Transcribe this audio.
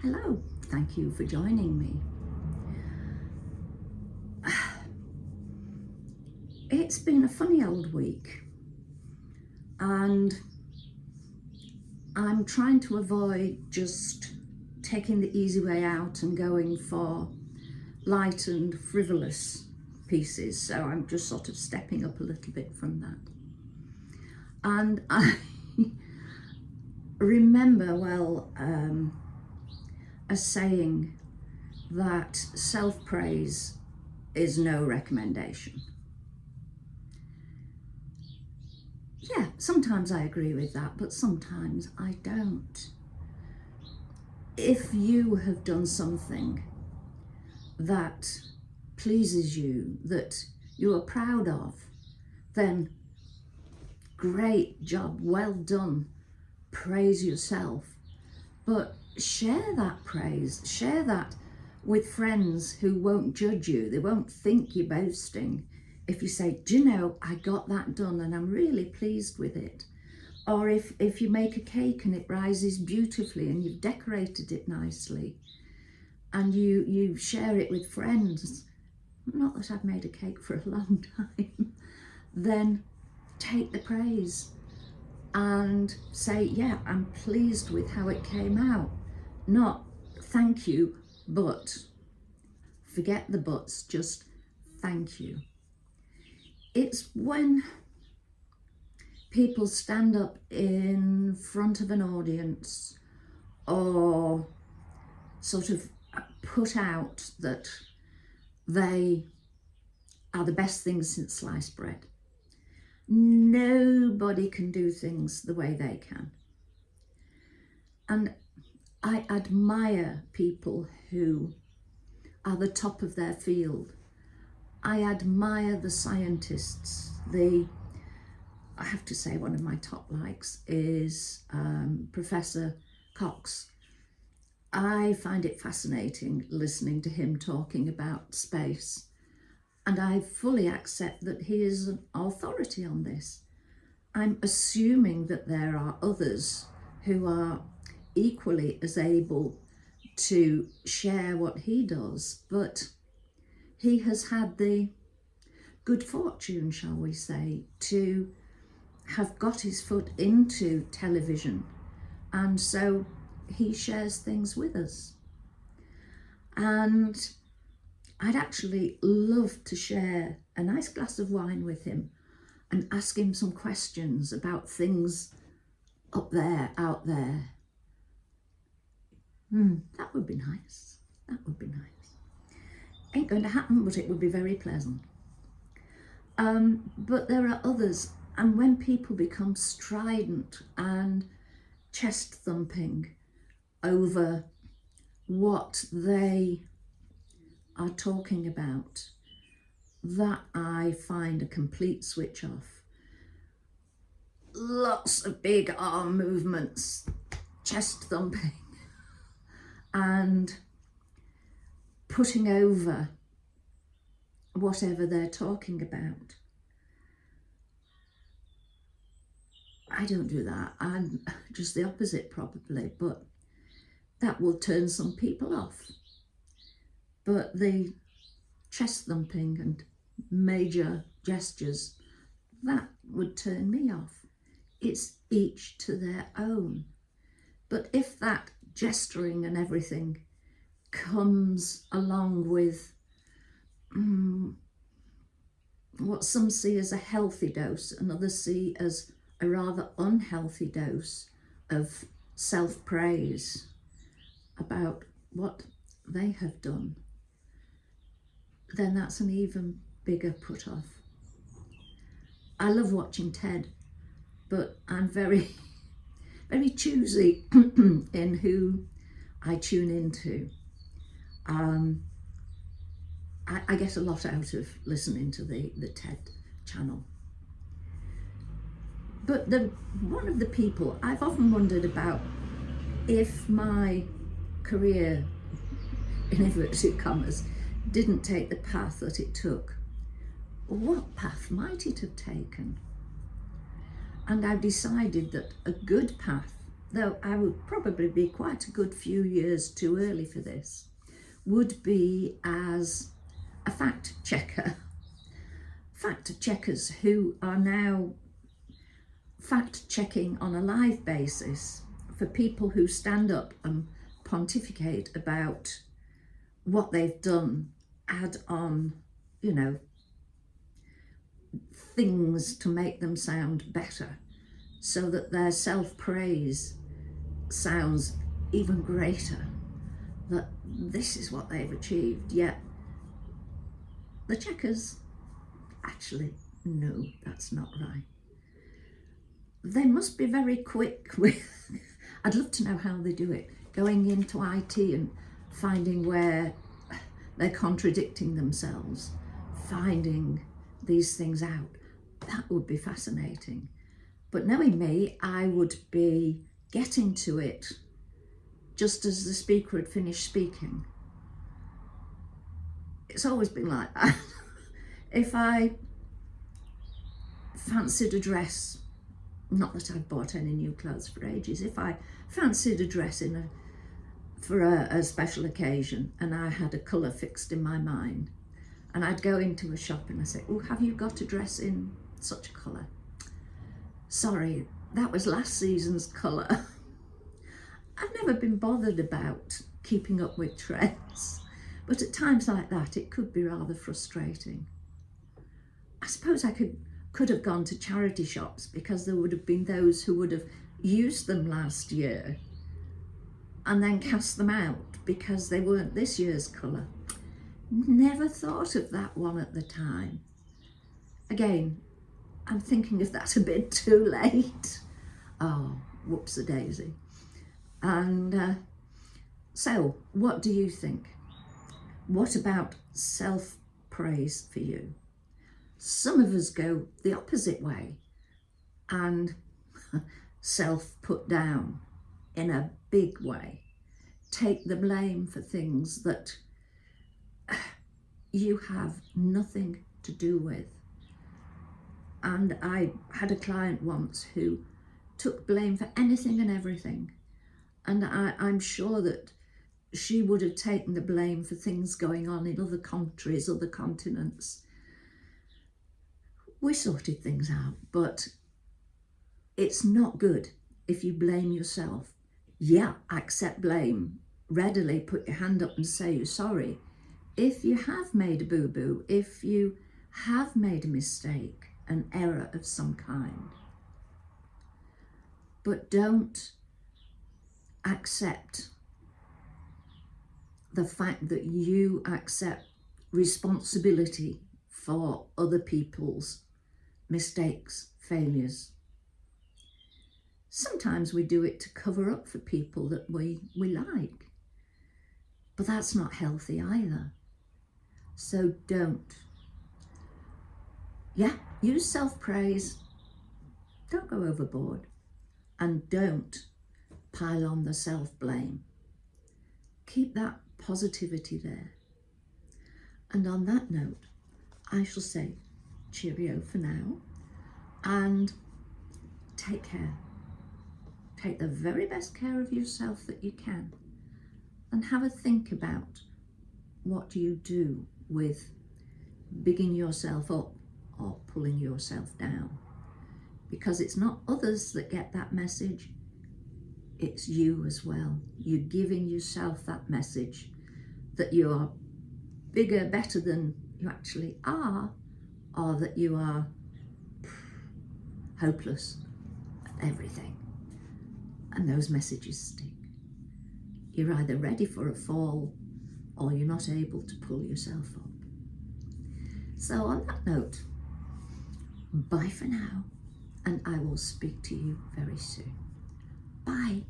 Hello, thank you for joining me. It's been a funny old week, and I'm trying to avoid just taking the easy way out and going for light and frivolous pieces, so I'm just sort of stepping up a little bit from that. And I remember a saying that self-praise is no recommendation. Yeah, sometimes I agree with that, but sometimes I don't. If you have done something that pleases you, that you are proud of, then great job, well done, praise yourself. But share that praise, share that with friends who won't judge you. They won't think you're boasting. If you say, do you know, I got that done and I'm really pleased with it. Or if you make a cake and it rises beautifully and you've decorated it nicely and you share it with friends, not that I've made a cake for a long time, then take the praise and say, yeah, I'm pleased with how it came out. Not thank you, but forget the buts, just thank you. It's when people stand up in front of an audience or sort of put out that they are the best things since sliced bread. Nobody can do things the way they can. And I admire people who are the top of their field. I admire the scientists. I have to say one of my top likes is Professor Cox. I find it fascinating listening to him talking about space, and I fully accept that he is an authority on this. I'm assuming that there are others who are equally as able to share what he does, but he has had the good fortune, shall we say, to have got his foot into television, and so he shares things with us. And I'd actually love to share a nice glass of wine with him and ask him some questions about things up there, out there. That would be nice. That would be nice. Ain't going to happen, but it would be very pleasant. But there are others, and when people become strident and chest thumping over what they are talking about, that I find a complete switch off. Lots of big arm movements, chest thumping, and putting over whatever they're talking about. I don't do that. I'm just the opposite probably, but that will turn some people off. But the chest thumping and major gestures, that would turn me off. It's each to their own. But if that gesturing and everything comes along with what some see as a healthy dose and others see as a rather unhealthy dose of self-praise about what they have done, then that's an even bigger put-off. I love watching TED, but I'm very, very choosy in who I tune into. I get a lot out of listening to the TED channel. But one of the people, I've often wondered about if my career, in inverted commas, didn't take the path that it took, what path might it have taken? And I've decided that a good path though I would probably be quite a good few years too early for this, would be as a fact checker. Fact checkers who are now fact checking on a live basis for people who stand up and pontificate about what they've done, add on, things to make them sound better so that their self-praise sounds even greater, that this is what they've achieved. Yet the checkers actually, no, that's not right. They must be very quick with, I'd love to know how they do it, going into IT and finding where they're contradicting themselves, finding these things out. That would be fascinating. But knowing me, I would be getting to it just as the speaker had finished speaking. It's always been like that. If I fancied a dress, not that I've bought any new clothes for ages, if I fancied a dress for a special occasion and I had a colour fixed in my mind, and I'd go into a shop and I'd say, oh, have you got a dress in such a colour? Sorry, that was last season's colour. I've never been bothered about keeping up with trends, but at times like that it could be rather frustrating. I suppose I could have gone to charity shops, because there would have been those who would have used them last year and then cast them out because they weren't this year's colour. Never thought of that one at the time. Again, I'm thinking if that's a bit too late. Oh, whoops-a-daisy. And so, what do you think? What about self-praise for you? Some of us go the opposite way and self-put down in a big way. Take the blame for things that you have nothing to do with. And I had a client once who took blame for anything and everything. And I'm sure that she would have taken the blame for things going on in other countries, other continents. We sorted things out, but it's not good if you blame yourself. Yeah, accept blame. Readily put your hand up and say you're sorry. If you have made a boo-boo, if you have made a mistake, an error of some kind. But don't accept the fact that you accept responsibility for other people's mistakes, failures. Sometimes we do it to cover up for people that we like, but that's not healthy either. So don't. Yeah, use self-praise, don't go overboard, and don't pile on the self-blame. Keep that positivity there. And on that note, I shall say cheerio for now, and take care. Take the very best care of yourself that you can, and have a think about what you do with bigging yourself up or pulling yourself down, because it's not others that get that message, it's you as well. You're giving yourself that message that you are bigger, better than you actually are, or that you are hopeless at everything. And those messages stick. You're either ready for a fall or you're not able to pull yourself up. So on that note, bye for now, and I will speak to you very soon. Bye.